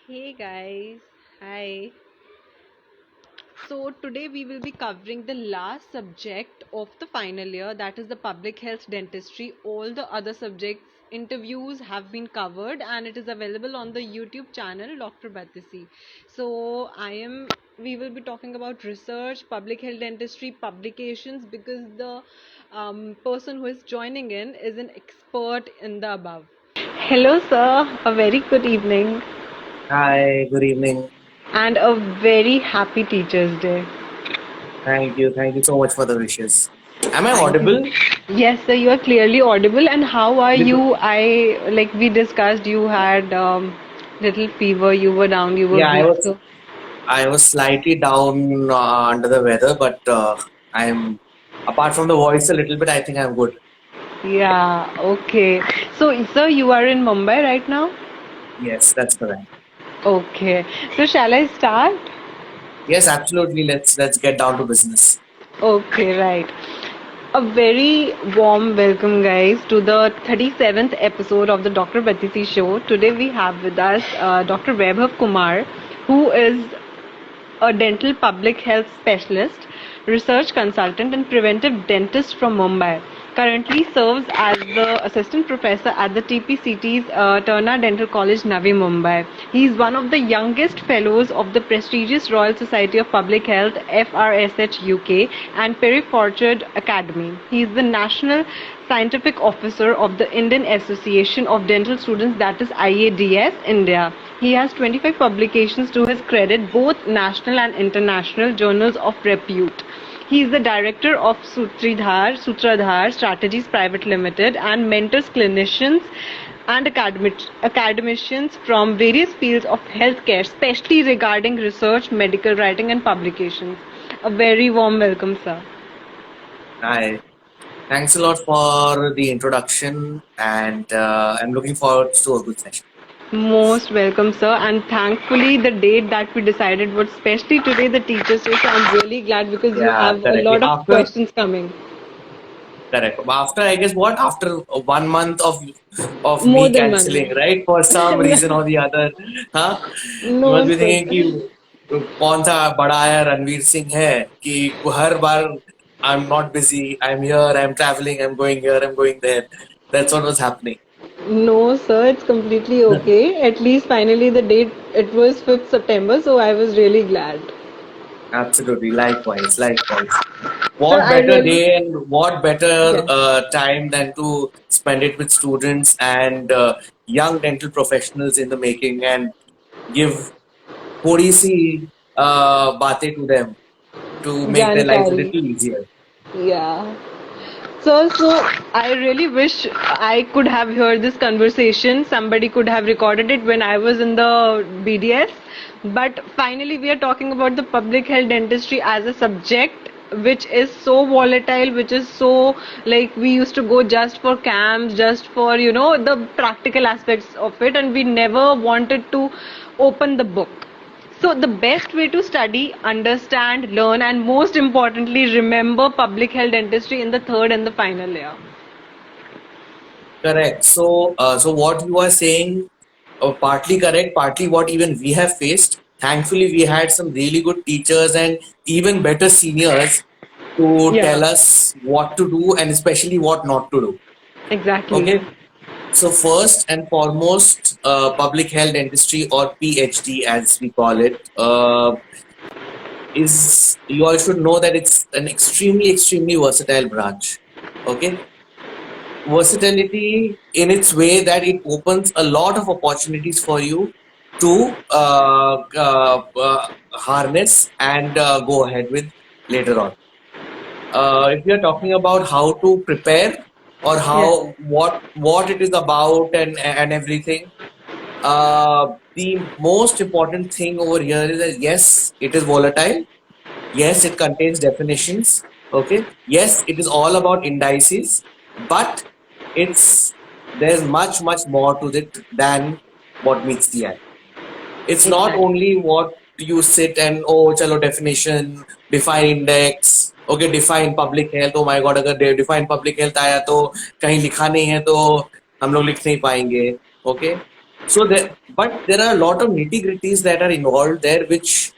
Hey guys, hi. So today we will be covering the last subject of the final year, that is the public health dentistry. All the other subjects interviews have been covered and it is available on the YouTube channel Dr. Batisi. So we will be talking about research, public health dentistry, publications because the person who is joining in is an expert in the above. Hello, sir. A very good evening. Hi, good evening. And a very happy Teachers' Day. Thank you. Thank you so much for the wishes. Am I Thank you. audible? Yes, sir, you are clearly audible. And how are Because, you? Like we discussed, you had little fever, you were down, you were yeah, weak. So, I was slightly down under the weather, but I'm apart from the voice a little bit. I think I'm good. yeah, okay. So, sir, you are in Mumbai right now? Yes, that's correct. Okay. So, shall I start? Yes, absolutely. Let's get down to business. Okay, right. A very warm welcome, guys, to the 37th episode of the Dr. Batisi show. Today we have with us Dr. Vaibhav Kumar, who is a dental public health specialist, research consultant, and preventive dentist from Mumbai. Currently serves as the assistant professor at the TPCT's Turner Dental College, Navi Mumbai. He is one of the youngest fellows of the prestigious Royal Society of Public Health (FRSH) UK and Perry Fortune Academy. He is the national scientific officer of the Indian Association of Dental Students, that is IADS India. He has 25 publications to his credit, both national and international journals of repute. He is the director of Sutradhar Strategies Private Limited and mentors clinicians and academicians from various fields of healthcare, especially regarding research, medical writing, and publications. A very warm welcome, sir. Hi. Thanks a lot for the introduction, and I'm looking forward to a good session. Most welcome, sir. And thankfully, the date that we decided was especially today, the Teachers' Day. So I'm really glad because you Yeah, have a correct. lot of After questions coming. Correct. After, I guess, what? After 1 month of More me than 1 month. canceling, right? For some reason or the other, huh? You No, must be sir. thinking कि कौन सा बड़ा आया रणवीर सिंह है कि हर बार I'm not busy, I'm here, I'm traveling, I'm going here, I'm going there. That's what was happening. No, sir. It's completely okay. At least finally the date, it was 5th September. So I was really glad. Absolutely. Likewise. Likewise. Sir, What I better really, day and what better yeah. time than to spend it with students and young dental professionals in the making and give थोड़ी सी बातें to them to make their lives a Jankari. little easier. Yeah. So I really wish I could have heard this conversation. Somebody could have recorded it when I was in the BDS. But finally, we are talking about the public health dentistry as a subject, which is so volatile, which is so like we used to go just for camps, just for the practical aspects of it, and we never wanted to open the book. So, the best way to study, understand, learn, and most importantly, remember public health dentistry in the third and the final year. Correct. So what you are saying, partly correct, partly what even we have faced. Thankfully, we had some really good teachers and even better seniors to Yeah, tell us what to do and especially what not to do. exactly. Okay. So first and foremost, public health dentistry or PhD as we call it, is you all should know that it's an extremely versatile branch. Okay, versatility in its way that it opens a lot of opportunities for you to harness and go ahead with later on. If you're talking about how to prepare or Yeah, how what it is about and everything, the most important thing over here is that yes, it is volatile. Yes, it contains definitions. Okay. Yes, it is all about indices, but it's there's much more to it than what meets the eye. It's not exactly. only what you sit and oh chalo definition, define index, okay, define public health. Oh my god, अगर define public health आया तो कहीं लिखा नहीं है तो हम लोग लिख नहीं पाएंगे. Okay. So but there are a lot of nitty gritties that are involved there, which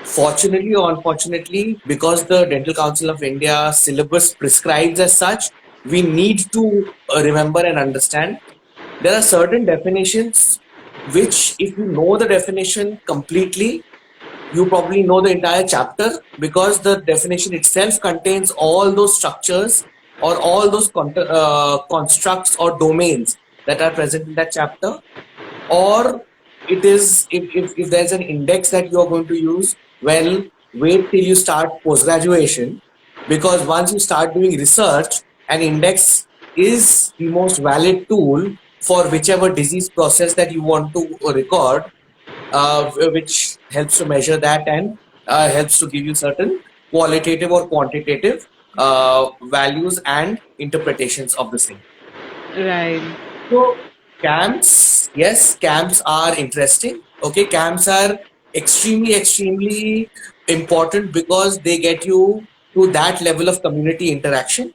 fortunately or unfortunately, because the Dental Council of India syllabus prescribes as such, we need to remember and understand. There are certain definitions which, if you know the definition completely, you probably know the entire chapter, because the definition itself contains all those structures or all those constructs or domains that are present in that chapter. Or it is, if there's an index that you're going to use, well, wait till you start post graduation, because once you start doing research, an index is the most valid tool for whichever disease process that you want to record, which helps to measure that and helps to give you certain qualitative or quantitative values and interpretations of the same. Right. So camps, yes, camps are interesting. Okay, camps are extremely important because they get you to that level of community interaction.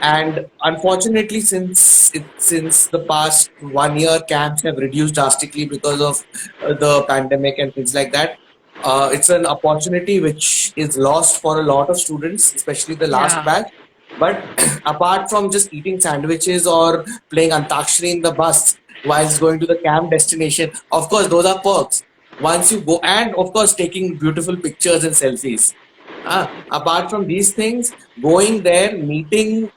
And unfortunately, since the past 1 year, camps have reduced drastically because of the pandemic and things like that. It's an opportunity which is lost for a lot of students, especially the last Yeah. batch. But apart from just eating sandwiches or playing Antakshari in the bus whilst going to the camp destination, of course, those are perks. Once you go, and of course, taking beautiful pictures and selfies. Apart from these things, going there, meeting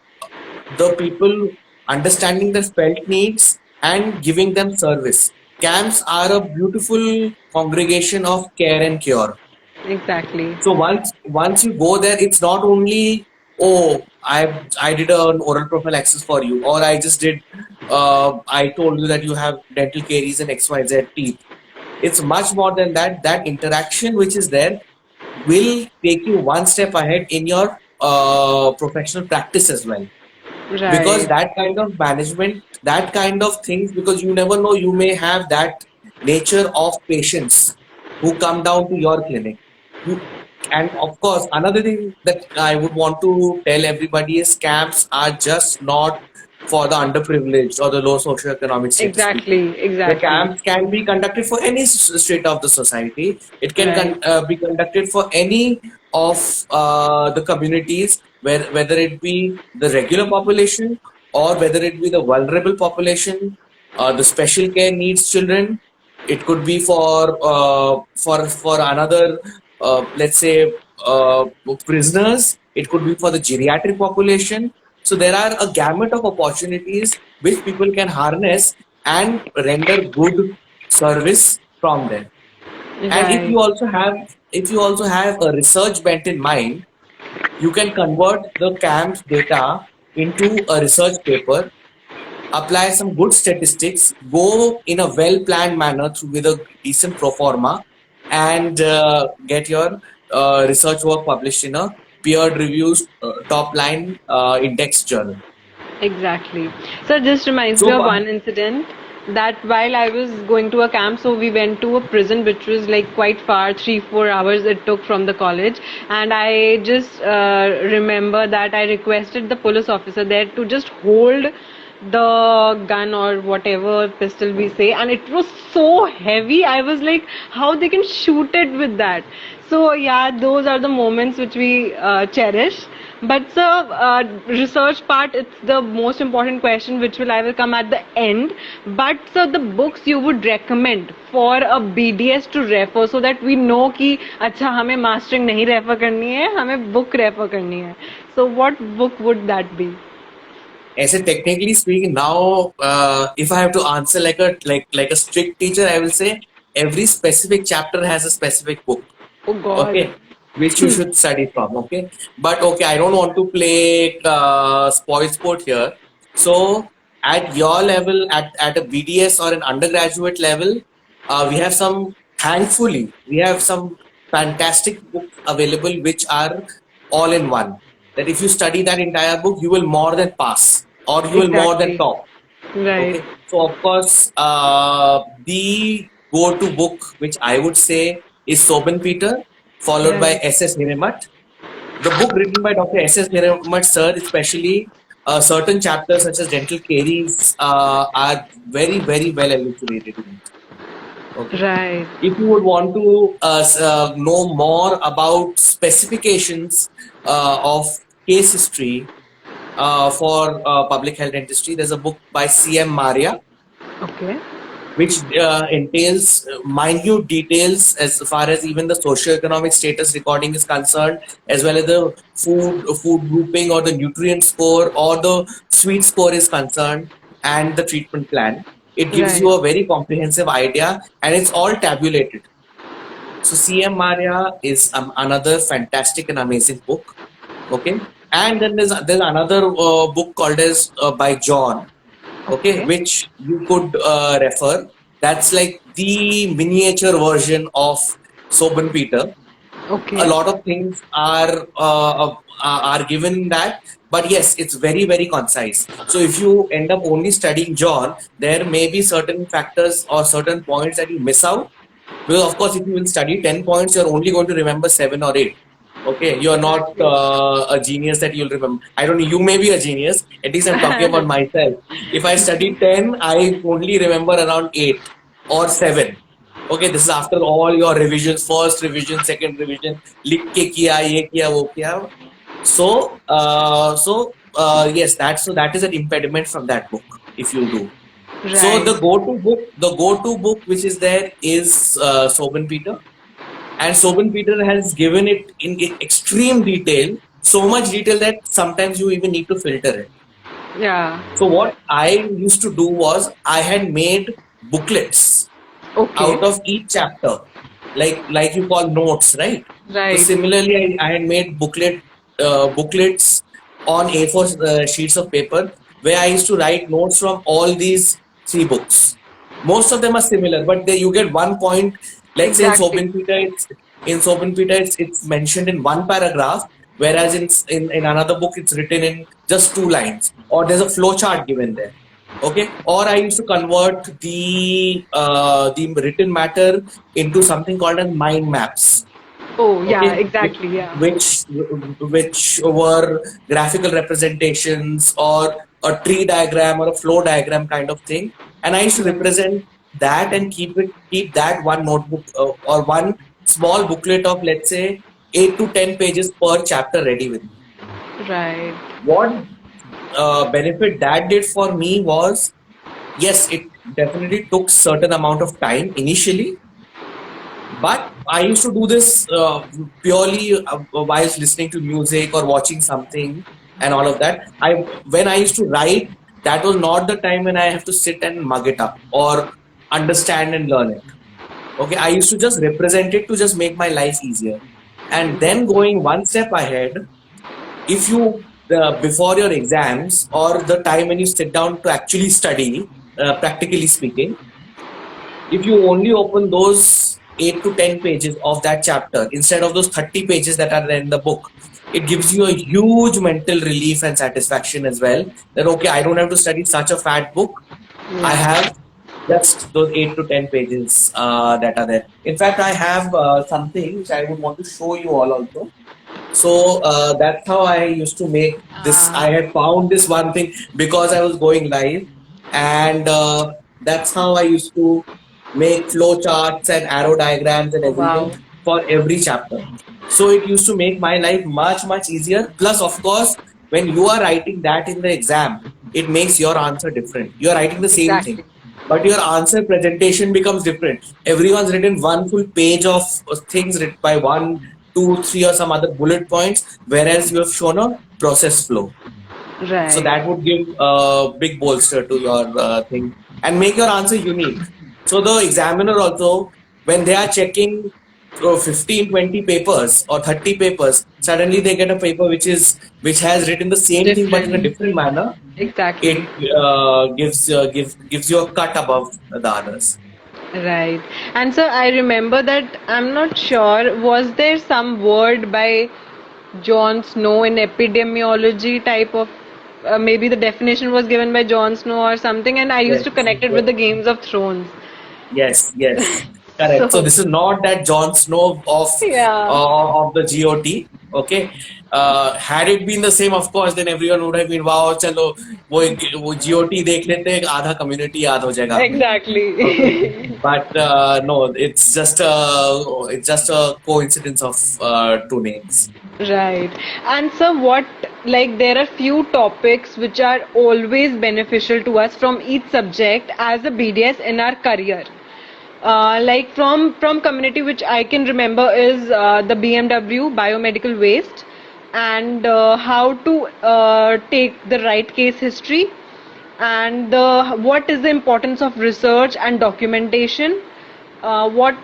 the people, understanding their felt needs, and giving them service. Camps are a beautiful congregation of care and cure. Exactly. So once you go there, it's not only, oh, I did an oral prophylaxis for you, or I just did I told you that you have dental caries and XYZ teeth. It's much more than that. That interaction which is there will take you one step ahead in your professional practice as well, because Right. that kind of management, that kind of things, because you never know, you may have that nature of patients who come down to your clinic. You, and of course, another thing that I would want to tell everybody is camps are just not for the underprivileged or the low socioeconomic status people. Exactly. The Exactly. camps can be conducted for any strata of the society. It can Right. be conducted for any of the communities, whether it be the regular population or whether it be the vulnerable population, the special care needs children. It could be for another, let's say, prisoners. It could be for the geriatric population. So there are a gamut of opportunities which people can harness and render good service from them. And Right. if you also have a research bent in mind, you can convert the camp's data into a research paper, apply some good statistics, go in a well planned manner through with a decent pro forma, and get your research work published in a peer reviewed top line index journal. Exactly. So this reminds me So, of one incident that while I was going to a camp, so we went to a prison which was like quite far, 3-4 hours it took from the college, and I just remember that I requested the police officer there to just hold the gun or whatever pistol we say, and it was so heavy. I was like, how they can shoot it with that? So yeah, those are the moments which we cherish. But the research part, it's the most important question, which will I will come at the end. But so the books you would recommend for a BDS to refer, so that we know कि अच्छा हमें mastering नहीं refer करनी है, हमें book refer करनी है. So what book would that be? as a technically speaking, now if I have to answer like a strict teacher, I will say every specific chapter has a specific book. Oh God. Okay, which you should study from. Okay, but okay, I don't want to play spoil sport here. So at your level, at a BDS or an undergraduate level, we have some, thankfully we have some fantastic books available which are all in one, that if you study that entire book, you will more than pass or you will more than Exactly. top. Right. Okay, so of course, the go-to book which I would say is Sobhan Peter, followed by Right. S.S. Hiremat. The book written by Dr. S.S. Hiremat sir, especially, certain chapters such as dental caries are very, very well elucidated in it. Okay. Right. If you would want to know more about specifications of case history for public health dentistry, there's a book by C.M. Maria, Okay. which entails minute details as far as even the socioeconomic status recording is concerned, as well as the food grouping or the nutrient score or the sweet score is concerned, and the treatment plan. It gives you Right. a very comprehensive idea, and it's all tabulated. So CM Maria is another fantastic and amazing book. Okay, and then there's another book called as by John. Okay, Okay. which you could refer. That's like the miniature version of Soben Peter. A Okay. lot of things are given in that, but yes, it's very, very concise. So if you end up only studying John, there may be certain factors or certain points that you miss out, because of course if you will study 10 points, you're only going to remember 7 or 8. Okay, you're not Exactly. a genius that you'll remember. I don't know, you may be a genius. At least I'm talking about myself. If I study 10, I only remember around 8 or 7. Okay, this is after all your revisions, first revision, second revision, लिख के किया, ये किया, वो किया. So yes, that is an impediment from that book if you do. So Right. the go-to book which is there is Soben Peter, and Soben Peter has given it in extreme detail, so much detail that sometimes you even need to filter it. Yeah. So what I used to do was I had made booklets Okay. out of each chapter, like you call notes, right? So Right. similarly, I had made booklets on A4 sheets of paper where I used to write notes from all these 3 books. Most of them are similar, but you get one point. Let's say Exactly. In Soben Peter, it's mentioned in one paragraph, whereas in another book it's written in just 2 lines, or there's a flow chart given there. Okay, or I used to convert the written matter into something called as mind maps. Oh, yeah, Okay, exactly. Yeah. which were graphical representations or a tree diagram or a flow diagram kind of thing, and I used to Right. represent that and keep that one notebook or one small booklet of, let's say, 8 to 10 pages per chapter ready with me. Right. What benefit that did for me was, yes, it definitely took certain amount of time initially, but I used to do this purely while listening to music or watching something and all of that. When I used to write, that was not the time when I have to sit and mug it up or understand and learn it. Okay, I used to just represent it to just make my life easier. And then going one step ahead, if you before your exams or the time when you sit down to actually study, practically speaking, if you only open those 8 to 10 pages of that chapter instead of those 30 pages that are there in the book, it gives you a huge mental relief and satisfaction as well, that okay, I don't have to study such a fat book. I Yeah. have just those 8 to 10 pages that are there. In fact, I have something which I would want to show you all also. So that's how I used to make this. I Ah. had found this one thing because I was going live, and that's how I used to make flow charts and arrow diagrams and Oh, everything wow. for every chapter. So it used to make my life much, much easier. Plus, of course, when you are writing that in the exam, it makes your answer different. You are writing the same thing, Exactly. but your answer presentation becomes different. Everyone's written one full page of things written by one, two, three, or some other bullet points, whereas you have shown a process flow. So Right. that would give a big bolster to your thing and make your answer unique. So the examiner also, when they are checking 15, 20 papers or 30 papers, suddenly they get a paper which has written the same thing but in a Different. different manner. Exactly. It gives you a cut above the others. Right. And so I remember that I'm not sure, was there some word by John Snow in epidemiology type of maybe the definition was given by John Snow or something, and I used Yes, to connect it with yes, the Games of Thrones. yes. Correct. So So, this is not that Jon Snow yeah. of the GOT. Okay, had it been the same, of course, then everyone would have been wow, चलो वो GOT देख लेते हैं, आधा community याद हो जाएगा. Okay, Exactly. but no, it's just a coincidence of two names. Right. And so what, like there are few topics which are always beneficial to us from each subject as a BDS in our career. Like from community which I can remember is the BMW biomedical waste and how to take the right case history and what is the importance of research and documentation. What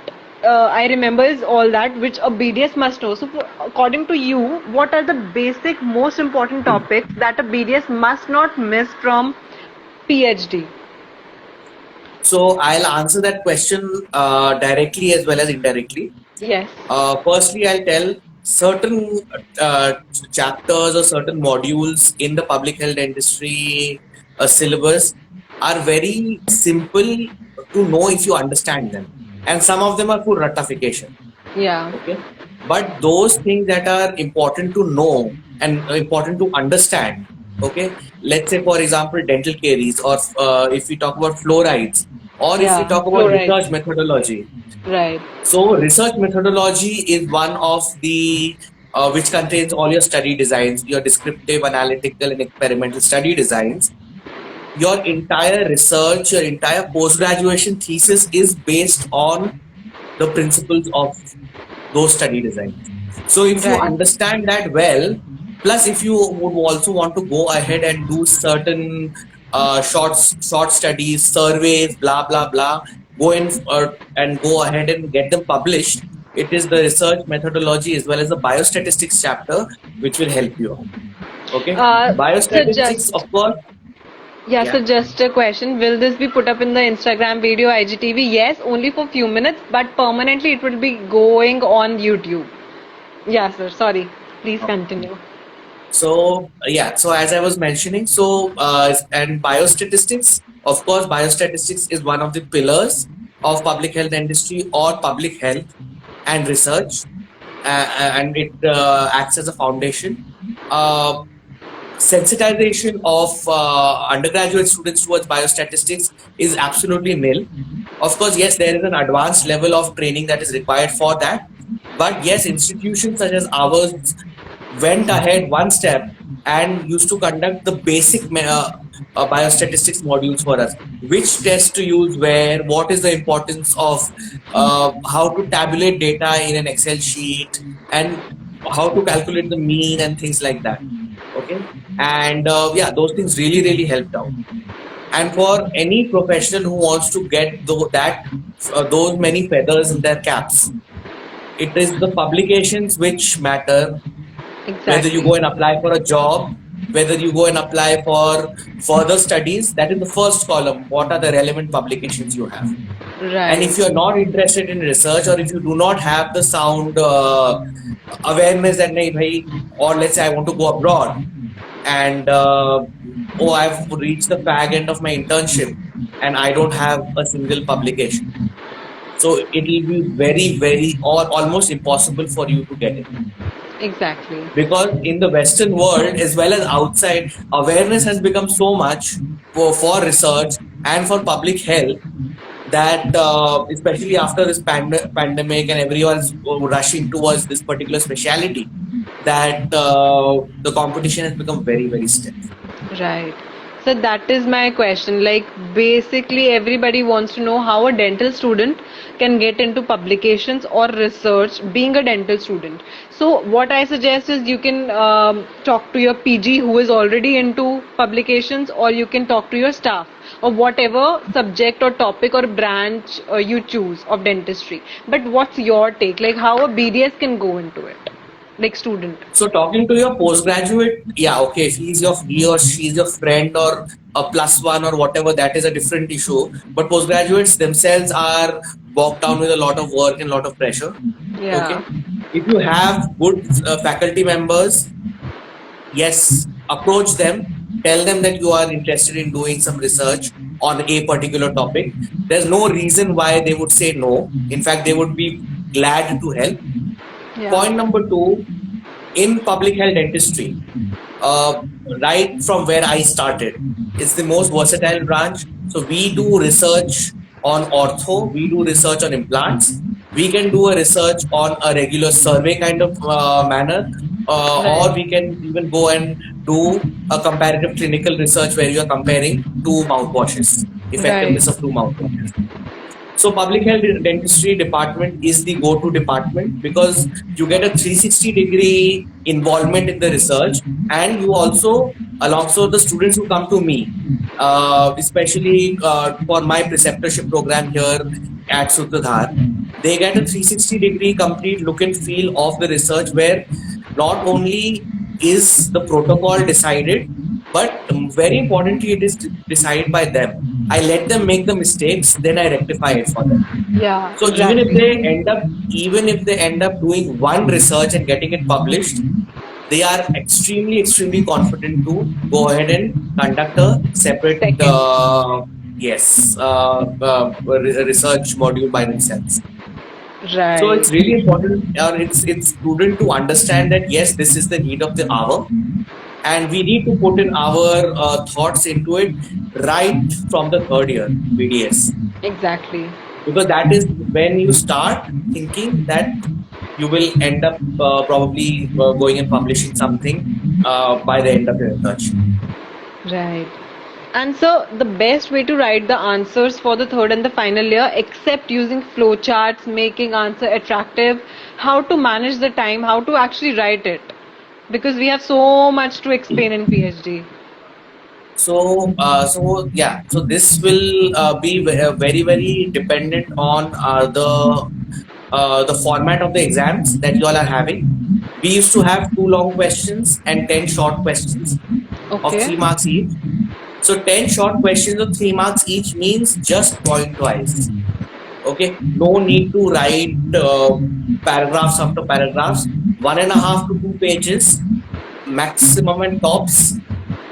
I remember is all that which a BDS must know. So, according to you, what are the basic, most important topics that a BDS must not miss from PhD? So I'll answer that question directly as well as indirectly. Yes. Firstly, I'll tell certain uh, chapters or certain modules in the public health industry syllabus are very simple to know if you understand them, and some of them are for ratification. Yeah. Okay, but those things that are important to know and important to understand. Okay, let's say for example dental caries, or if we talk about fluorides, or if we Yeah. talk about Fluoride. research methodology. Right. So research methodology is one of the which contains all your study designs, your descriptive, analytical, and experimental study designs. Your entire research, your entire post-graduation thesis is based on the principles of those study designs. So if you Right. understand that well, plus if you would also want to go ahead and do certain short studies, surveys, blah blah blah, go in and go ahead and get them published. It is the research methodology as well as the biostatistics chapter which will help you out. Okay, So biostatistics, just of course. yeah, Yeah. so just a question. Will this be put up in the Instagram video IGTV? Yes, only for few minutes, but permanently it will be going on YouTube. Yeah, sir. Sorry. Please continue. So yeah, so as I was mentioning, and biostatistics, of course, biostatistics is one of the pillars of public health industry or public health and research, and it acts as a foundation. Uh, Sensitization of undergraduate students towards biostatistics is absolutely nil. Of course, yes, there is an advanced level of training that is required for that. But yes, institutions such as ours went ahead one step and used to conduct the basic biostatistics modules for us. Which test to use where, what is the importance of how to tabulate data in an Excel sheet, and how to calculate the mean and things like that. Okay, and yeah, those things really helped out. And for any professional who wants to get those many feathers in their caps, it is the publications which matter. Whether you Exactly. go and apply for a job, whether you go and apply for further studies, that is the first column. What are the relevant publications you have? And Right. if you are not interested in research, or if you do not have the sound awareness that nahi bhai, or let's say I want to go abroad, and oh, I've reached the fag end of my internship and I don't have a single publication, so it will be very or almost impossible for you to get it. Exactly. Because in the Western world as well as outside, awareness has become so much for research and for public health that especially after this pandemic and everyone's rushing towards this particular speciality, that the competition has become very stiff. Right. So that is my question. Like basically everybody wants to know how a dental student can get into publications or research being a dental student. So what I suggest is you can talk to your PG who is already into publications, or you can talk to your staff or whatever subject or topic or branch you choose of dentistry. But what's your take? Like how a BDS can go into it? Like student. So talking to your postgraduate, yeah, okay, if he or she is your friend or a plus one or whatever, that is a different issue. But postgraduates themselves are bogged down with a lot of work and a lot of pressure. Yeah. Okay, if you have good faculty members, yes, approach them, tell them that you are interested in doing some research on a particular topic. There's no reason why they would say no. In fact, they would be glad to help. Yeah. Point number two, in public health dentistry, uh, right from where I started, it's the most versatile branch. So we do research on ortho, we do research on implants, we can do a research on a regular survey kind of manner, Right. or we can even go and do a comparative clinical research where you are comparing two mouthwashes, Right. effectiveness of two mouthwashes. So public health dentistry department is the go-to department because you get a 360-degree involvement in the research, and you also, alongside the students who come to me, especially for my preceptorship program here at Sutradhar, they get a 360-degree complete look and feel of the research where not only is the protocol decided, but very importantly, it is decided by them. I let them make the mistakes, then I rectify it for them. Yeah, So exactly. even if they end up doing one research and getting it published, they are extremely confident to go ahead and conduct a separate Second. yes research module by themselves. So Right. it's really important, or it's prudent to understand that yes, this is the need of the hour, and we need to put in our thoughts into it right from the third year BDS, Exactly. because that is when you start thinking that you will end up probably going and publishing something by the end of your research. Right. And so the best way to write the answers for the third and the final year, except using flowcharts, making answer attractive, how to manage the time, how to actually write it. Because we have so much to explain in PhD. So yeah, so this will be very dependent on the format of the exams that you all are having. We used to have two long questions and 10 short questions of Okay. 3 marks each. So 10 short questions of 3 marks each means just point twice. Okay, no need to write paragraphs after paragraphs. 1.5 to 2 pages maximum and tops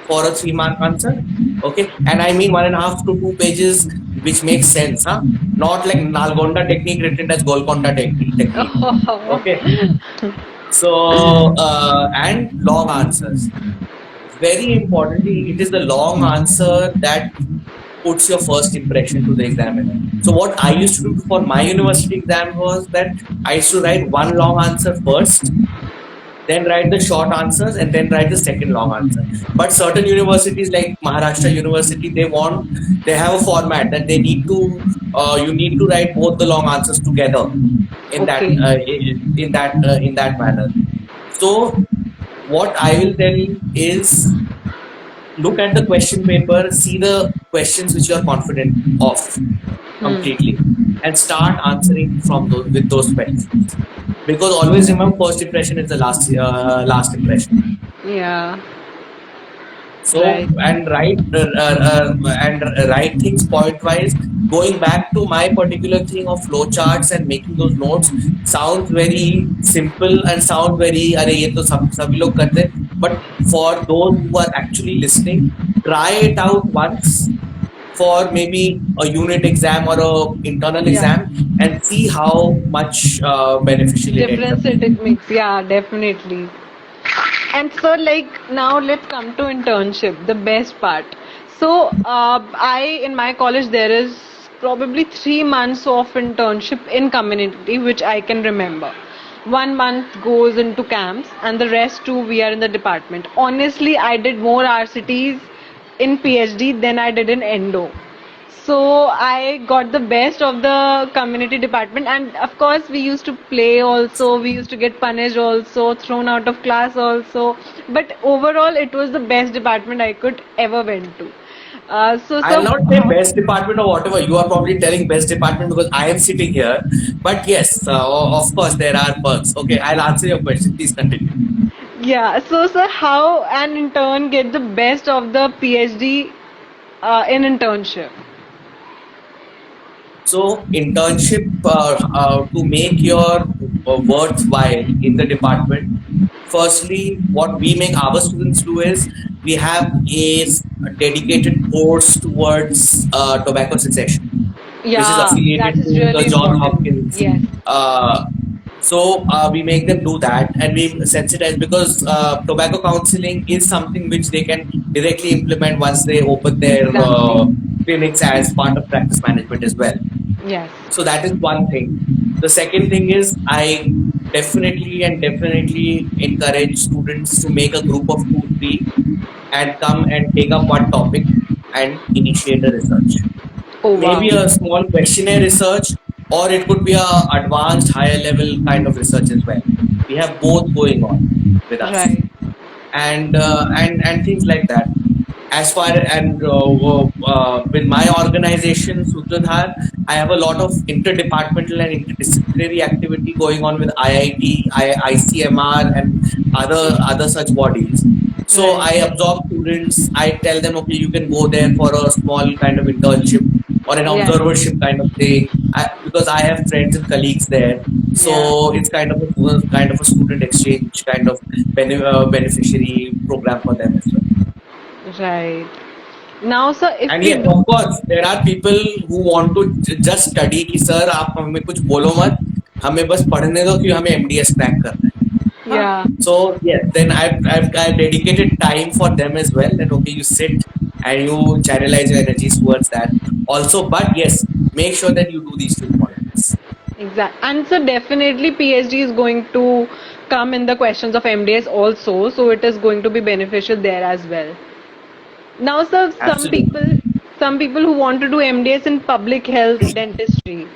for a 3 mark answer. Okay, and I mean 1.5 to 2 pages which makes sense, huh? Not like Nalgonda technique written as Golconda technique. Okay, so and long answers. Very importantly, it is the long answer that puts your first impression to the examiner. So what I used to do for my university exam was that I used to write one long answer first, then write the short answers, and then write the second long answer. But certain universities like Maharashtra University, they have a format that they need to you need to write both the long answers together in that Okay. in that manner. So what I will tell you is look at the question paper, see the questions which you are confident of completely, and start answering from those with those questions. Because always remember, first impression is the last impression. Yeah. So Right. and write things point wise. Going back to my particular thing of flowcharts and making those notes sounds very simple and sound very अरे ये तो सब सभी लोग करते हैं. But for those who are actually listening, try it out once for maybe a unit exam or a internal Yeah. exam and see how much beneficial it ends Difference up being. it makes. Yeah, definitely. And so, like, now let's come to internship, the best part. So, in my college, there is probably 3 months of internship in community, which I can remember. 1 month goes into camps, and the rest two we are in the department. Honestly, I did more RCTs in PhD than I did in Endo. So I got the best of the community department, and of course we used to play also. We used to get punished also, thrown out of class also. But overall, it was the best department I could ever went to. I'll not say best department or whatever. You are probably telling best department because I am sitting here. But yes, of course, there are perks. Okay, I'll answer your question. Please continue. yeah. So sir, how an intern get the best of the PhD in internship? So, internship to make your worthwhile in the department. Firstly, what we make our students do is we have a dedicated course towards tobacco cessation, which is Yeah, that affiliated is to the really John important. Hopkins Yes. uh, So we make them do that, and we sensitize because tobacco counseling is something which they can directly implement once they open their Exactly. clinics as part of practice management as well. Yes. So that is one thing. The second thing is I definitely encourage students to make a group of two, three, and come and take up one topic and initiate a research. Oh wow. Maybe a small questionnaire research, or it could be a advanced higher level kind of research as well. We have both going on with us, Right. and things like that. As far and with my organization Sutradhar, I have a lot of interdepartmental and interdisciplinary activity going on with IIT, ICMR, and other such bodies. So I Right. absorb students. I tell them, okay, you can go there for a small kind of internship or an Yeah. observership kind of thing. Because I have friends and colleagues there, Yeah. so it's kind of a student exchange kind of beneficiary program for them as well. Right. Now, sir, if And we yes, do, of course, there are people who want to just study कि sir आप हमें कुछ बोलो मत, हमें बस पढ़ने दो कि हमें MDS क्रैक करना है. हाँ. yeah, So yes, then I've dedicated time for them as well. That okay, you sit and you channelize your energies towards that. Also, but yes, make sure that you do these two points. exact. And so definitely PhD is going to come in the questions of MDS also, so it is going to be beneficial there as well. Now, sir, Absolutely. some people who want to do MDS in public health dentistry,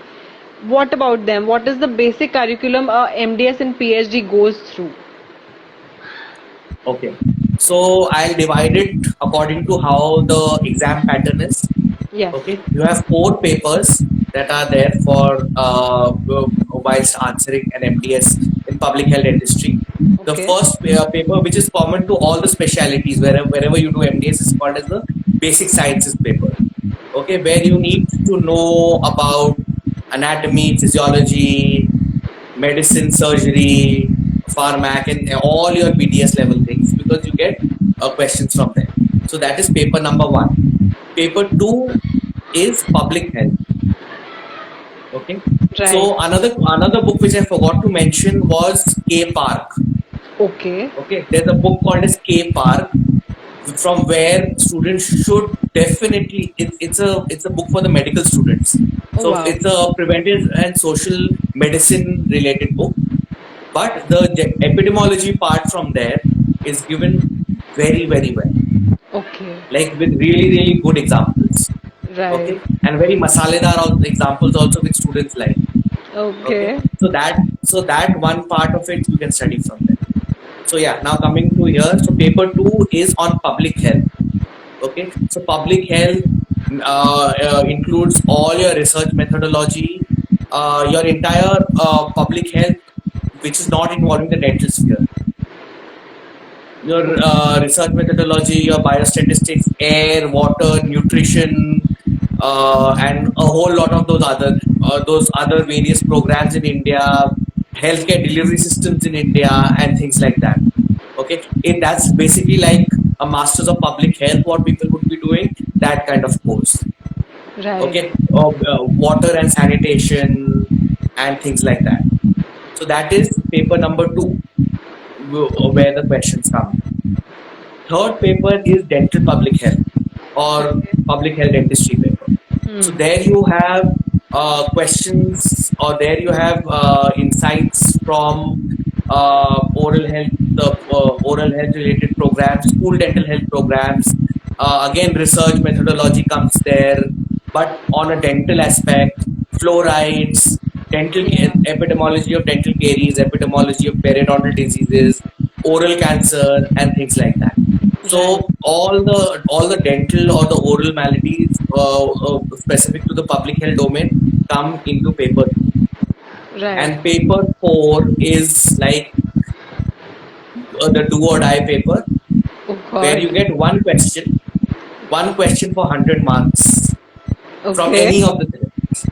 what about them? What is the basic curriculum MDS and PhD goes through? Okay. So I'll divide it according to how the exam pattern is. Yes. Okay, you have four papers that are there for whilst answering an MDS in public health dentistry. The Okay. first paper, which is common to all the specialities, wherever you do MDS, is called as the basic sciences paper. Okay, where you need to know about anatomy, physiology, medicine, surgery, pharmac, and all your BDS level things because you get questions from there. So that is paper number one. Paper two is public health. Okay. Right. So another book which I forgot to mention was K Park. Okay. Okay. There's a book called as K Park, from where students should definitely it's a book for the medical students. Oh So wow. it's a preventive and social medicine related book. But the epidemiology part from there is given very well, Okay. like with really good examples. Right. Okay, and very masaledar examples also with students like. Okay, Okay. so that one part of it you can study from there. So yeah, now coming to here, so paper two is on public health. Okay, so public health includes all your research methodology, your entire public health, which is not involving the dental sphere. Your research methodology, your biostatistics, air, water, nutrition, and a whole lot of those other various programs in India, healthcare delivery systems in India, and things like that. Okay, that's basically like a masters of public health. What people would be doing that kind of course. Right. Okay, water and sanitation and things like that. So that is paper number two, where the questions come. Third paper is dental public health or Okay. public health dentistry paper. So Hmm. there you have questions, or there you have insights from the oral health related programs, school dental health programs. Again, research methodology comes there, but on a dental aspect, fluorides, Yeah. epidemiology of dental caries, epidemiology of periodontal diseases, oral cancer, and things like that. Right. So all the dental or the oral maladies specific to the public health domain come into paper two. Right. And paper four is like the do or die paper, Oh where God. you get one question for 100 marks from Okay. any of the syllabus,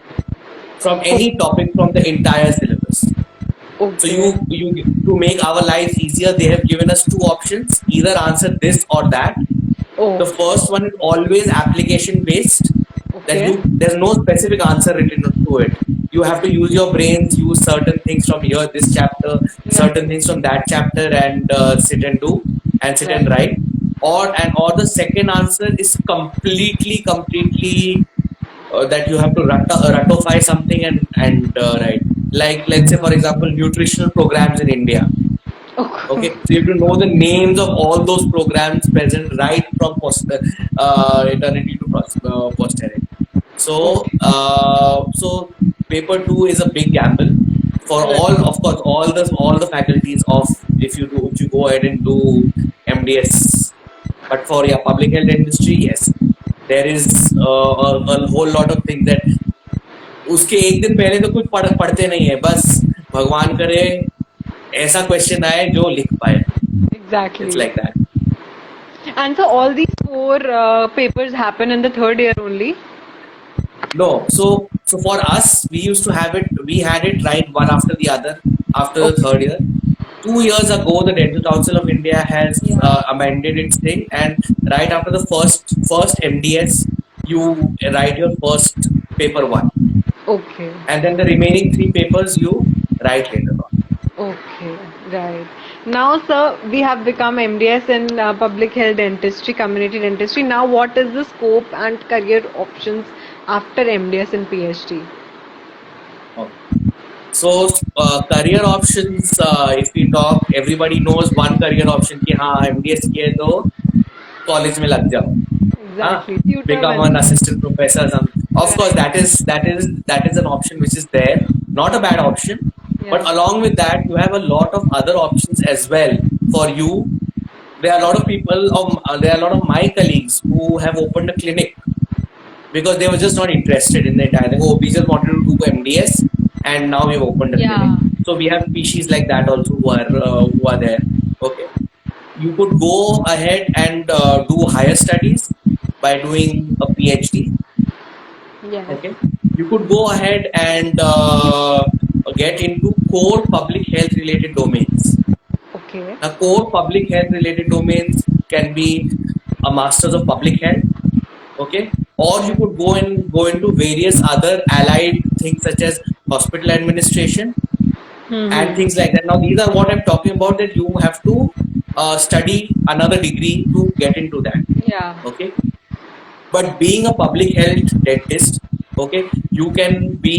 from any topic from the entire syllabus. So Okay. you to make our lives easier, they have given us two options: either answer this or that. Oh. The first one is always application based, that Okay. there's no specific answer written to it. You have to use your brains, use certain things from here, this chapter, certain Right. things from that chapter, and sit and do and sit and Right. write. Or the second answer is completely that you have to ratify something and write. Like let's say for example, nutritional programs in India. Oh. Okay, so you have to know the names of all those programs present right from eternity to posterity. So, Okay. so paper two is a big gamble for Right. all, of course, all the faculties of if you go ahead and do MDS. But for your public health industry, yes, there is a whole lot of things that उसके एक दिन पहले तो कुछ पढ़ते नहीं है, बस भगवान करे ऐसा क्वेश्चन आए जो लिख पाए. It's Exactly. like that. And so all these four papers happen in the third year only. No, so for us, we used to have it. We had it right one after the other after the Okay. third year. 2 years ago, the Dental Council of India has Yeah. amended its thing, and right after the first MDS, you write your first paper one, Okay. and then the remaining three papers you write later on. Okay, right. Now, sir, we have become MDS in public health dentistry, community dentistry. Now, what is the scope and career options after MDS and PhD? Okay. So career options, if we talk, everybody knows one career option कि हाँ MDS किए तो college में लग जाओ. Exactly. Tutor Become bन an जाओ. assistant professor. Of course, Right. that is an option which is there. Not a bad option, but Yeah. along with that, you have a lot of other options as well for you. There are a lot of people, there are a lot of my colleagues who have opened a clinic because they were just not interested in the entire thing. Oh, we just wanted to do MDS, and now we've opened a clinic. Yeah. So we have species like that also who are there. Okay, you could go ahead and do higher studies by doing a PhD. Yes. Okay, you could go ahead and get into core public health related domains. Okay. Now, core public health related domains can be a masters of public health. Okay, or you could go into various other allied things such as hospital administration and things like that. Now, these are what I'm talking about, that you have to study another degree to get into that. Yeah. Okay, but being a public health dentist, okay, you can be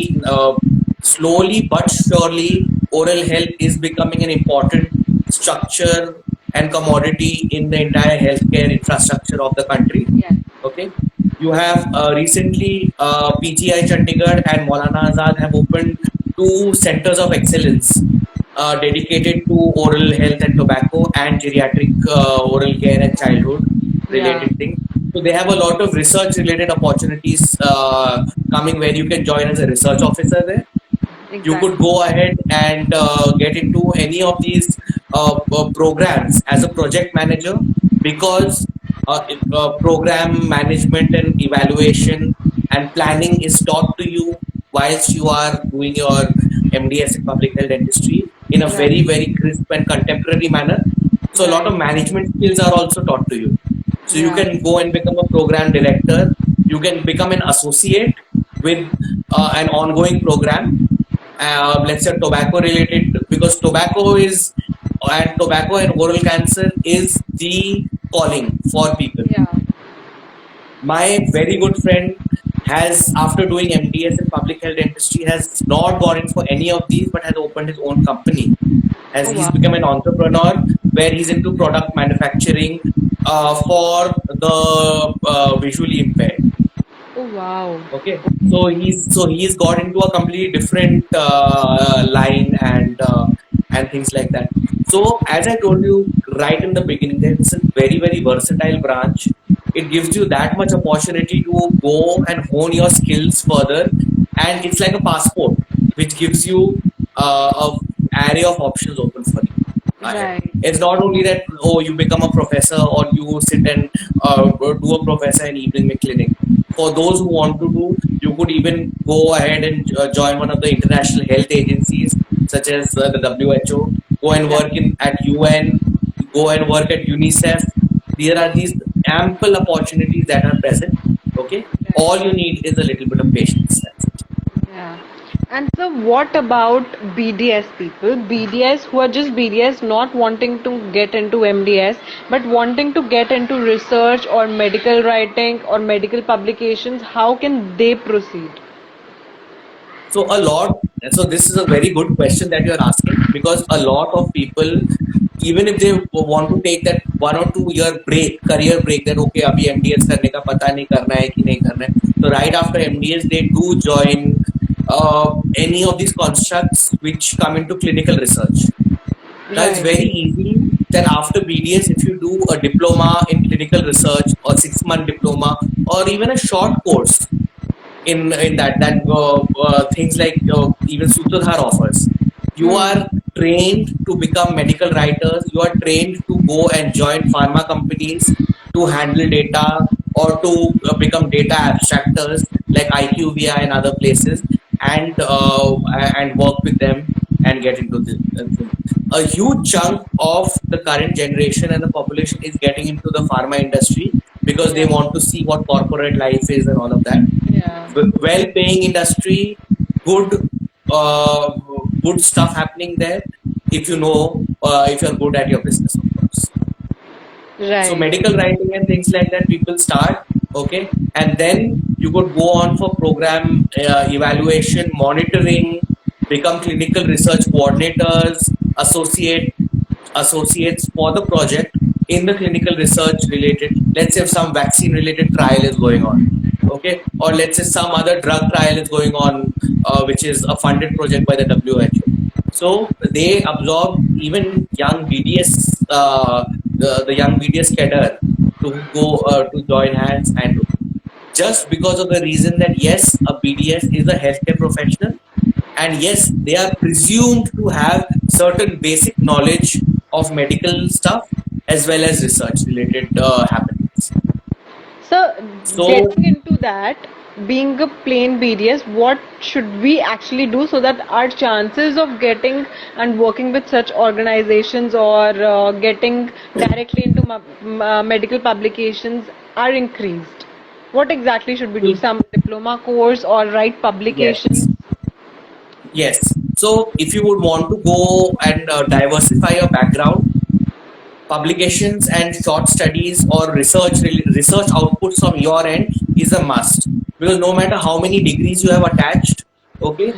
slowly but surely, oral health is becoming an important structure and commodity in the entire healthcare infrastructure of the country. Yeah. Okay, you have recently PGI Chandigarh and Maulana Azad have opened two centers of excellence dedicated to oral health and tobacco and geriatric oral care and childhood related Yeah. things. So they have a lot of research related opportunities coming where you can join as a research officer there. You could Exactly. go ahead and get into any of these programs as a project manager, because program management and evaluation and planning is taught to you whilst you are doing your MDS in public health dentistry in a Right. very crisp and contemporary manner. So a lot of Right. management skills are also taught to you. So you Yeah. can go and become a program director. You can become an associate with an ongoing program. Let's say tobacco related, because tobacco and oral cancer is the calling for people. Yeah. My very good friend has, after doing MDS in public health dentistry, has not gone in for any of these, but has opened his own company. As Oh, he's wow. become an entrepreneur where he's into product manufacturing for the visually impaired. Oh, wow. Okay, so he's got into a completely different line and things like that. So as I told you right in the beginning, that it's a very versatile branch. It gives you that much opportunity to go and hone your skills further, and it's like a passport which gives you a array of options open for you ahead. Right. It's not only that, oh, you become a professor or you sit and do a professor in evening clinic. For those who want to do, you could even go ahead and join one of the international health agencies such as the WHO. Go and work at UN. Go and work at UNICEF. There are these ample opportunities that are present. Okay, all you need is a little bit of patience. That's it. Yeah. And so, what about BDS people? BDS who are just BDS, not wanting to get into MDS, but wanting to get into research or medical writing or medical publications. How can they proceed? So a lot. So this is a very good question that you're asking, because a lot of people, even if they want to take that 1 or 2 year break, career break, that okay, अभी MDS करने का पता नहीं करना है कि नहीं करना है. So right after MDS, they do join any of these constructs which come into clinical research. Now it's Right. very easy that after BDS, if you do a diploma in clinical research or 6 month diploma or even a short course in that things like even Sutradhar offers. You Hmm. are trained to become medical writers. You are trained to go and join pharma companies to handle data or to become data abstractors like IQVIA and other places, and work with them and get into the thing. A huge chunk of the current generation and the population is getting into the pharma industry because they Yeah. want to see what corporate life is and all of that. Yeah. Well-paying industry, good, good stuff happening there. If you know, if you're good at your business, of course. So Right. medical writing and things like that, people start, okay, and then you could go on for program evaluation, monitoring, become clinical research coordinators, associates for the project in the clinical research related. Let's say if some vaccine related trial is going on, okay, or let's say some other drug trial is going on, which is a funded project by the WHO. So they absorb even young BDS, the young BDS cadre to go to join hands, and just because of the reason that yes, a BDS is a healthcare professional, and yes, they are presumed to have certain basic knowledge of medical stuff as well as research related happenings. So, So getting into that, being a plain BDS, what should we actually do so that our chances of getting and working with such organizations or getting directly into medical publications are increased? What exactly should we do? Some diploma course or write publications? yes, yes. So if you would want to go and diversify your background, publications and short studies or research outputs from your end is a must, because no matter how many degrees you have attached, okay,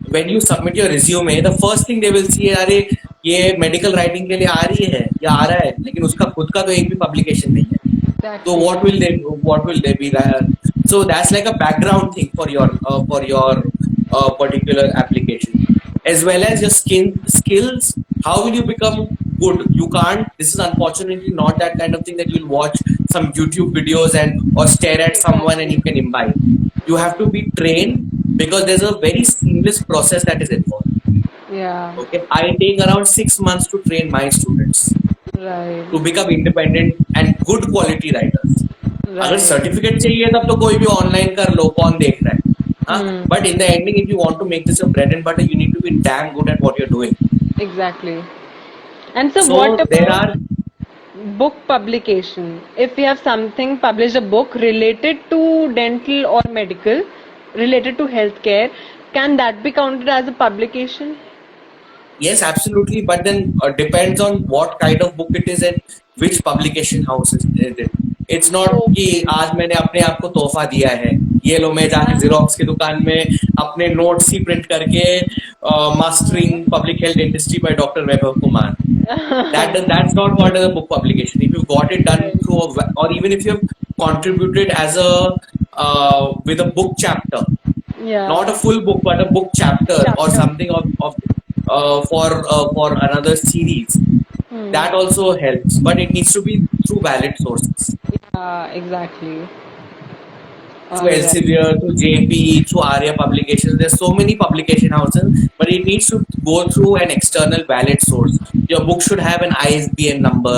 when you submit your resume, the first thing they will see है, अरे ये medical writing के लिए आ रही है या आ रहा है, लेकिन उसका खुद का तो एक भी पब्लिकेशन नहीं है. So Exactly. what will they be there? So that's like a background thing for your particular application, as well as your skills. How will you become good? You can't. This is unfortunately not that kind of thing that you'll watch some YouTube videos and or stare at someone and Exactly. you can imbibe. You have to be trained, because there's a very seamless process that is involved. Yeah. Okay, I take around 6 months to train my students Right. to become independent and good quality writers. अगर Right. Certificate चाहिए तब तो कोई भी online कर लो, कौन देख रहा है. हाँ, Hmm. But in the ending if you want to make this your bread and butter, you need to be damn good at what you are doing. Exactly. And so, So what there about are, book publication? If we have something published, a book related to dental or medical, related to healthcare, can that be counted as a publication? yes, absolutely, but then depends on what kind of book it is and which publication house is it. It's not कि Okay. आज मैंने अपने आप को तोहफा दिया है, ये लो मैं जाके जेरोक्स की दुकान में अपने नोट्स ही प्रिंट करके mastering public health dentistry by doctor Vaibhav Kumar. That's not what is a book publication. If you got it done Right. through or even if you have contributed as a with a book chapter, Yeah. not a full book but a book chapter or Chapter. something of for another series, Hmm. that also helps, but it needs to be through valid sources, Yeah, exactly. through All right. Elsevier, through JP, through Arya Publications. There's so many publication houses, but it needs to go through an external valid source. Your book should have an ISBN number.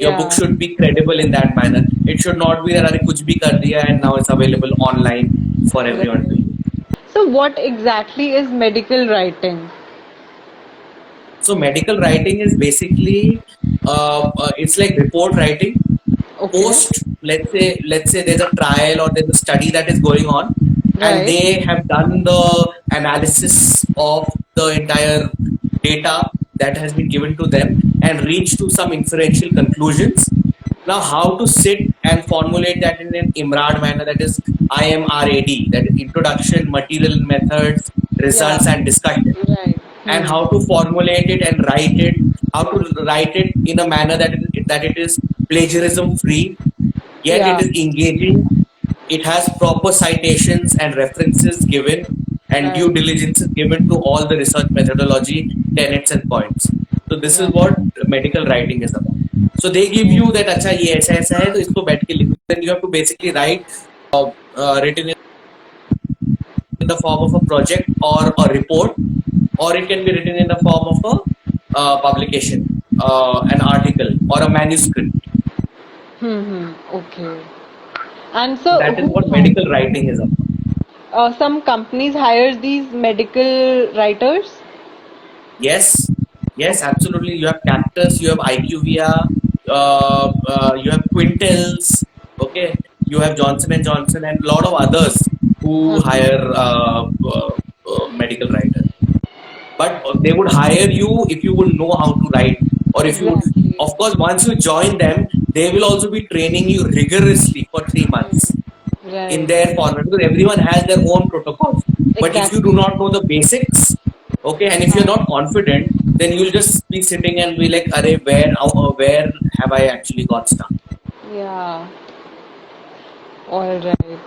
Your book Yeah. should be credible in that manner. It should not be that अरे कुछ भी कर दिया and now it's available online for everyone to Right. use. So, what exactly is medical writing? So medical writing is basically it's like report writing, Okay. Let's say there's a trial or there's a study that is going on, and Right. they have done the analysis of the entire data that has been given to them and reached to some inferential conclusions. Now, how to sit and formulate that in an IMRAD manner, that is IMRAD, that is Introduction, Material, Methods, Yeah. Results, and Discussion, Right. and Hmm. how to formulate it and write it, how to write it in a manner that it is plagiarism free, yet it Yeah. is engaging, it has proper citations and references given, and due Right. diligence is given to all the research methodology, tenets and points. So this is Right. what medical writing is about. So they give you Hmm. that अच्छा ये ऐसा है तो इसको बैठ के लिखो. Then you have to basically write written in the form of a project or a report, or it can be written in the form of a publication, an article or a manuscript. Hmm. Okay. And So so, that is who what hires? medical writing is about. Some companies hires these medical writers. Yes, yes, Okay. absolutely. You have Cactus, you have IQVIA, you have Quintels, okay. You have Johnson and Johnson and a lot of others who Hmm. hire medical writers. But they would hire you if you would know how to write, or if you would. Exactly. Of course, once you join them, they will also be training you rigorously for 3 months in Right. their format, because everyone has their own protocols. But if you do Exactly. not know the basics, okay, and if you're not confident, then you'll just be sitting and be like, "Arey, where have I actually got stuck?" Yeah. All right.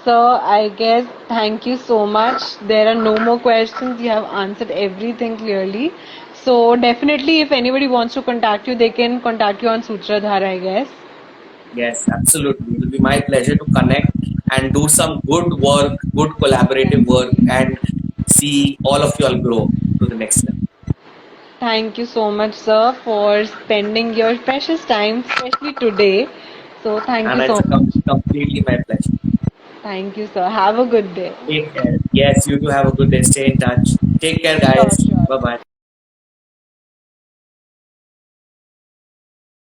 So I guess thank you so much. There are no more questions. You have answered everything clearly. So definitely, if anybody wants to contact you, they can contact you on Sutradhar, I guess. Yes, absolutely. It will be my pleasure to connect and do some good work, good collaborative work, Exactly. and see all of you all grow to the next level. Thank you so much, sir, for spending your precious time, especially today. So thank you And so it's a much. completely my pleasure. Thank you, sir. Have a good day. Take care. Yes, you do have a good day. Stay in touch. Take care, Sure, guys. sure. Bye bye.